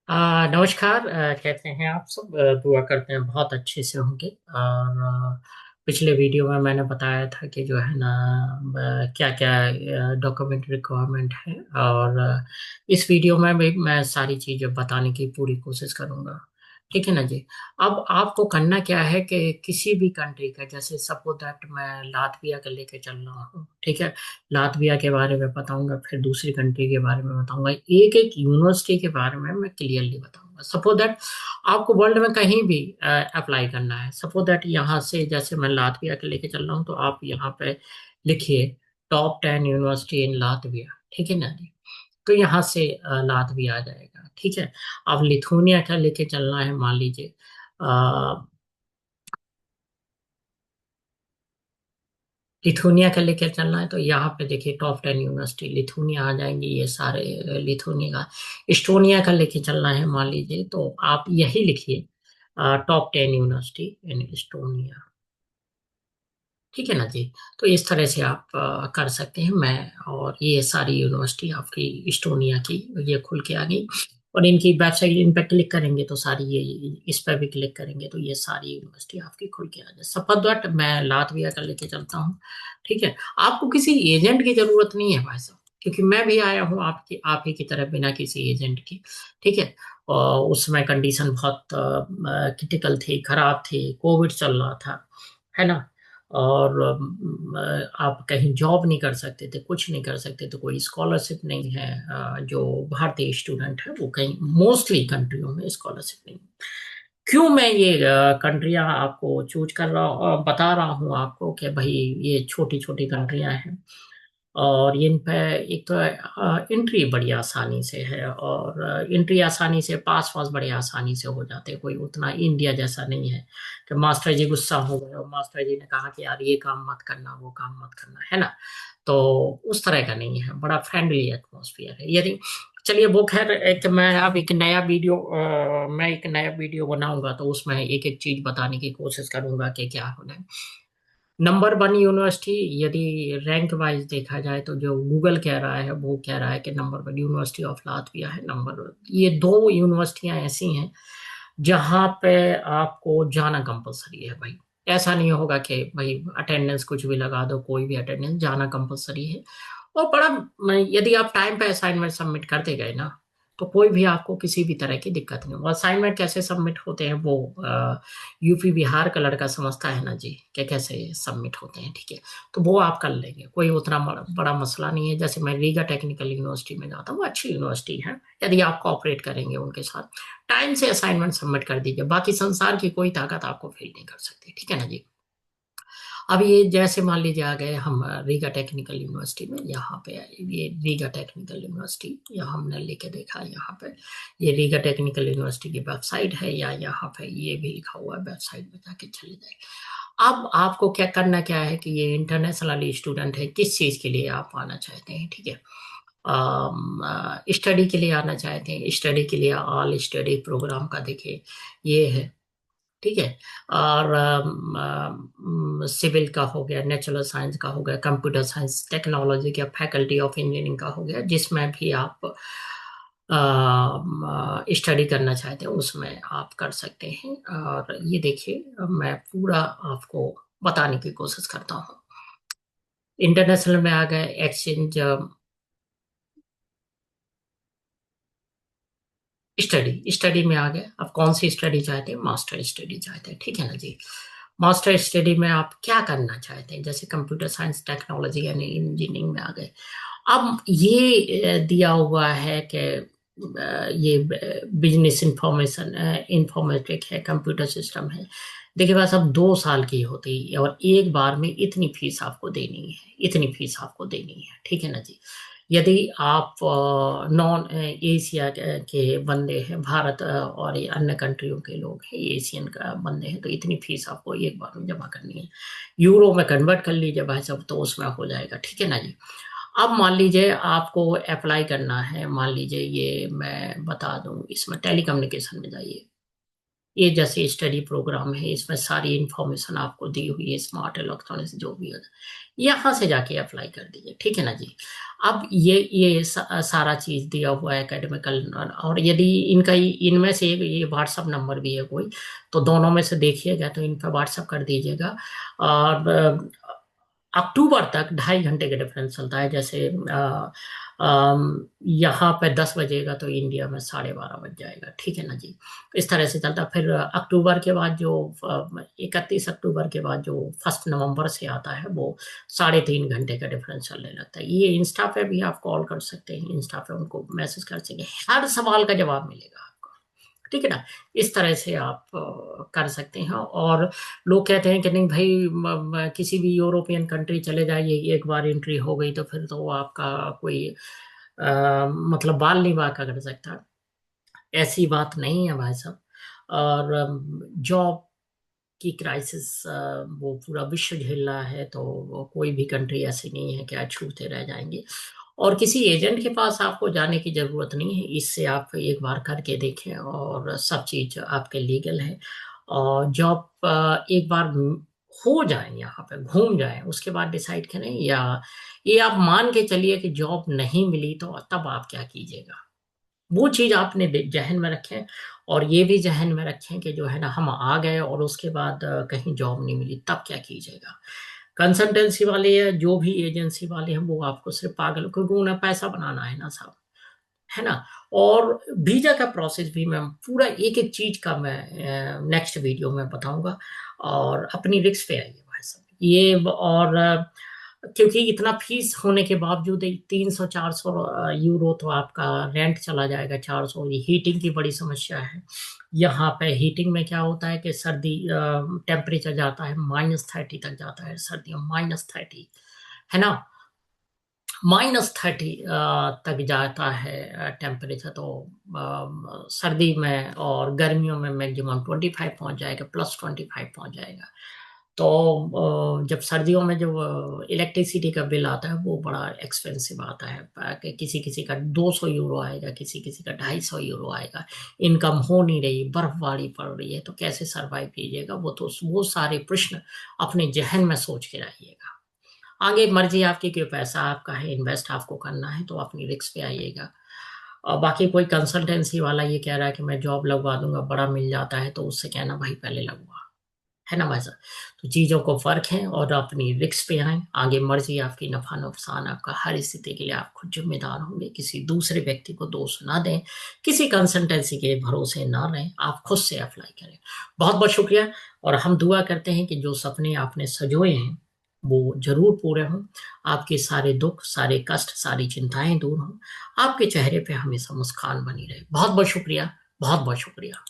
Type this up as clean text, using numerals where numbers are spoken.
नमस्कार। कैसे हैं आप सब? दुआ करते हैं बहुत अच्छे से होंगे। और पिछले वीडियो में मैंने बताया था कि जो है ना क्या क्या डॉक्यूमेंट रिक्वायरमेंट है। और इस वीडियो में भी मैं सारी चीज़ें बताने की पूरी कोशिश करूंगा। ठीक है ना जी। अब आपको करना क्या है कि किसी भी कंट्री का, जैसे सपोज दैट मैं लातविया का लेके चल रहा हूँ, ठीक है। लातविया के बारे में बताऊंगा, फिर दूसरी कंट्री के बारे में बताऊंगा, एक एक यूनिवर्सिटी के बारे में मैं क्लियरली बताऊंगा। सपोज दैट आपको वर्ल्ड में कहीं भी अप्लाई करना है। सपोज दैट यहाँ से जैसे मैं लातविया के लेके चल रहा हूँ, तो आप यहाँ पे लिखिए टॉप 10 यूनिवर्सिटी इन लातविया। ठीक है ना जी। तो यहाँ से लातविया आ जाएगा। ठीक है। अब लिथुनिया का लेके चलना है, मान लीजिए लिथुनिया का लेकर चलना है, तो यहाँ पे देखिए टॉप 10 यूनिवर्सिटी लिथुनिया आ जाएंगी, ये सारे लिथुनिया का। इस्टोनिया का लेके चलना है मान लीजिए, तो आप यही लिखिए टॉप 10 यूनिवर्सिटी इन इस्टोनिया। ठीक है ना जी। तो इस तरह से आप कर सकते हैं। मैं और ये सारी यूनिवर्सिटी आपकी इस्टोनिया की ये खुल के आ गई। और इनकी वेबसाइट, इन पर क्लिक करेंगे तो सारी ये, इस पर भी क्लिक करेंगे तो ये सारी यूनिवर्सिटी आपकी खुल के आ जाए। सपद मैं लातविया का लेके चलता हूँ। ठीक है। आपको किसी एजेंट की जरूरत नहीं है भाई साहब, क्योंकि मैं भी आया हूँ आपकी आप ही की तरह बिना किसी एजेंट की। ठीक है। और उसमें कंडीशन बहुत क्रिटिकल थी, खराब थी, कोविड चल रहा था, है ना। और आप कहीं जॉब नहीं कर सकते थे, कुछ नहीं कर सकते थे, कोई स्कॉलरशिप नहीं है। जो भारतीय स्टूडेंट है वो कहीं मोस्टली कंट्रियों में स्कॉलरशिप नहीं। क्यों मैं ये कंट्रियां आपको चूज कर रहा बता रहा हूँ आपको कि भाई ये छोटी छोटी कंट्रियां हैं। और इन पे एक तो एंट्री बड़ी आसानी से है, और एंट्री आसानी से, पास पास बड़े आसानी से हो जाते हैं। कोई उतना इंडिया जैसा नहीं है कि मास्टर जी गुस्सा हो गए और मास्टर जी ने कहा कि यार ये काम मत करना, वो काम मत करना, है ना। तो उस तरह का नहीं है, बड़ा फ्रेंडली एटमोसफियर है। यदि चलिए वो खैर, एक मैं अब एक नया वीडियो मैं एक नया वीडियो बनाऊंगा तो उसमें एक एक चीज बताने की कोशिश करूंगा कि क्या होना है। नंबर 1 यूनिवर्सिटी, यदि रैंक वाइज देखा जाए तो जो गूगल कह रहा है वो कह रहा है कि नंबर 1 यूनिवर्सिटी ऑफ लातविया है, नंबर 1। ये दो यूनिवर्सिटियां ऐसी हैं जहां पे आपको जाना कंपलसरी है भाई। ऐसा नहीं होगा कि भाई अटेंडेंस कुछ भी लगा दो, कोई भी अटेंडेंस, जाना कंपलसरी है। और यदि आप टाइम पे असाइनमेंट सबमिट करते गए ना, तो कोई भी आपको किसी भी तरह की दिक्कत नहीं होगी। असाइनमेंट कैसे सबमिट होते हैं वो यूपी बिहार का लड़का समझता है ना जी, कि कैसे सबमिट होते हैं। ठीक है। तो वो आप कर लेंगे, कोई उतना बड़ा मसला नहीं है। जैसे मैं रीगा टेक्निकल यूनिवर्सिटी में जाता हूँ, अच्छी यूनिवर्सिटी है। यदि आप कोऑपरेट करेंगे उनके साथ, टाइम से असाइनमेंट सबमिट कर दीजिए, बाकी संसार की कोई ताकत आपको फेल नहीं कर सकती। ठीक है ना जी। अब ये जैसे मान लीजिए आ गए हम रीगा टेक्निकल यूनिवर्सिटी में, यहाँ पे ये रीगा टेक्निकल यूनिवर्सिटी, यहाँ हमने लेके देखा यहाँ पे ये रीगा टेक्निकल यूनिवर्सिटी की वेबसाइट है, या यहाँ पे ये भी लिखा हुआ है, वेबसाइट में जाके चले जाए। अब आपको क्या करना क्या है कि ये इंटरनेशनल स्टूडेंट है, किस चीज़ के लिए आप आना चाहते हैं। ठीक है। स्टडी के लिए आना चाहते हैं, स्टडी के लिए ऑल स्टडी प्रोग्राम का देखिए ये है। ठीक है। और सिविल का हो गया, नेचुरल साइंस का हो गया, कंप्यूटर साइंस टेक्नोलॉजी का, फैकल्टी ऑफ इंजीनियरिंग का हो गया, जिसमें भी आप स्टडी करना चाहते हैं उसमें आप कर सकते हैं। और ये देखिए मैं पूरा आपको बताने की कोशिश करता हूँ। इंटरनेशनल में आ गए, एक्सचेंज स्टडी, स्टडी में आ गए। आप कौन सी स्टडी चाहते हैं? मास्टर स्टडी चाहते हैं, ठीक है ना जी। मास्टर स्टडी में आप क्या करना चाहते हैं? जैसे कंप्यूटर साइंस टेक्नोलॉजी यानी इंजीनियरिंग में आ गए। अब ये दिया हुआ है कि ये बिजनेस इंफॉर्मेशन इंफॉर्मेटिक है, कंप्यूटर सिस्टम है। देखिए बस अब 2 साल की होती है और एक बार में इतनी फीस आपको देनी है, इतनी फीस आपको देनी है। ठीक है ना जी। यदि आप नॉन एशिया के बंदे हैं, भारत और ये अन्य कंट्रियों के लोग हैं, एशियन का बंदे हैं, तो इतनी फीस आपको एक बार में जमा करनी है। यूरो में कन्वर्ट कर लीजिए भाई साहब, तो उसमें हो जाएगा। ठीक है ना जी। अब मान लीजिए आपको अप्लाई करना है, मान लीजिए ये मैं बता दूं, इसमें टेलीकम्युनिकेशन में जाइए। ये जैसे स्टडी प्रोग्राम है, इसमें सारी इंफॉर्मेशन आपको दी हुई है, स्मार्ट इलेक्ट्रॉनिक्स जो भी है, यहाँ से जाके अप्लाई कर दीजिए, ठीक है ना जी। अब ये सारा चीज दिया हुआ है एकेडमिकल, और यदि इनका इनमें से ये व्हाट्सअप नंबर भी है कोई, तो दोनों में से देखिएगा तो इन पर व्हाट्सअप कर दीजिएगा। और अक्टूबर तक 2.5 घंटे का डिफरेंस चलता है, जैसे यहाँ पे 10 बजेगा तो इंडिया में 12:30 बज जाएगा, ठीक है ना जी। इस तरह से चलता है। फिर अक्टूबर के बाद जो 31 अक्टूबर के बाद जो 1 नवंबर से आता है, वो 3.5 घंटे का डिफरेंस चलने लगता है। ये इंस्टा पे भी आप कॉल कर सकते हैं, इंस्टा पे उनको मैसेज कर सकते हैं, हर सवाल का जवाब मिलेगा, ठीक है ना। इस तरह से आप कर सकते हैं। और लोग कहते हैं कि नहीं भाई, किसी भी यूरोपियन कंट्री चले जाइए, एक बार एंट्री हो गई तो फिर तो आपका कोई मतलब बाल नहीं बांका कर सकता। ऐसी बात नहीं है भाई साहब। और जॉब की क्राइसिस वो पूरा विश्व झेल रहा है, तो वो कोई भी कंट्री ऐसी नहीं है कि आज छूटते रह जाएंगे। और किसी एजेंट के पास आपको जाने की जरूरत नहीं है, इससे आप एक बार करके देखें और सब चीज आपके लीगल है। और जॉब एक बार हो जाए, यहाँ पे घूम जाए, उसके बाद डिसाइड करें। या ये आप मान के चलिए कि जॉब नहीं मिली, तो तब आप क्या कीजिएगा, वो चीज आपने जहन में रखें। और ये भी जहन में रखें कि जो है ना, हम आ गए और उसके बाद कहीं जॉब नहीं मिली, तब क्या कीजिएगा। कंसल्टेंसी वाले या जो भी एजेंसी वाले हैं, वो आपको सिर्फ पागल, क्योंकि उन्हें पैसा बनाना है ना साहब, है ना। और वीजा का प्रोसेस भी मैं पूरा एक एक चीज का मैं नेक्स्ट वीडियो में बताऊंगा। और अपनी रिस्क पे आइए भाई साहब ये। और क्योंकि इतना फीस होने के बावजूद 300-400 यूरो तो आपका रेंट चला जाएगा, 400। हीटिंग की बड़ी समस्या है यहाँ पे। हीटिंग में क्या होता है कि सर्दी टेम्परेचर जाता है -30 तक जाता है, सर्दियों -30, है ना। -30 तक जाता है टेम्परेचर। तो सर्दी में और गर्मियों में मैक्सिमम 25 पहुंच जाएगा, +25 पहुंच जाएगा। तो जब सर्दियों में जो इलेक्ट्रिसिटी का बिल आता है, वो बड़ा एक्सपेंसिव आता है। कि किसी किसी का 200 यूरो आएगा, किसी किसी का 250 यूरो आएगा। इनकम हो नहीं रही, बर्फबारी पड़ रही है, तो कैसे सरवाइव कीजिएगा। वो सारे प्रश्न अपने जहन में सोच के रहिएगा। आगे मर्जी आपकी कि पैसा आपका है, इन्वेस्ट आपको करना है, तो अपनी रिस्क पे आइएगा। और बाकी कोई कंसल्टेंसी वाला ये कह रहा है कि मैं जॉब लगवा दूंगा, बड़ा मिल जाता है, तो उससे कहना भाई पहले लगवा, है ना भाई साहब। तो चीजों को फर्क है, और अपनी रिस्क पे आए। आगे मर्जी आपकी, नफा नुकसान आपका, हर स्थिति के लिए आप खुद जिम्मेदार होंगे। किसी दूसरे व्यक्ति को दोष ना दें, किसी कंसल्टेंसी के भरोसे ना रहें, आप खुद से अप्लाई करें। बहुत बहुत शुक्रिया। और हम दुआ करते हैं कि जो सपने आपने सजोए हैं, वो जरूर पूरे हों। आपके सारे दुख, सारे कष्ट, सारी चिंताएं दूर हों। आपके चेहरे पे हमेशा मुस्कान बनी रहे। बहुत बहुत शुक्रिया, बहुत बहुत शुक्रिया।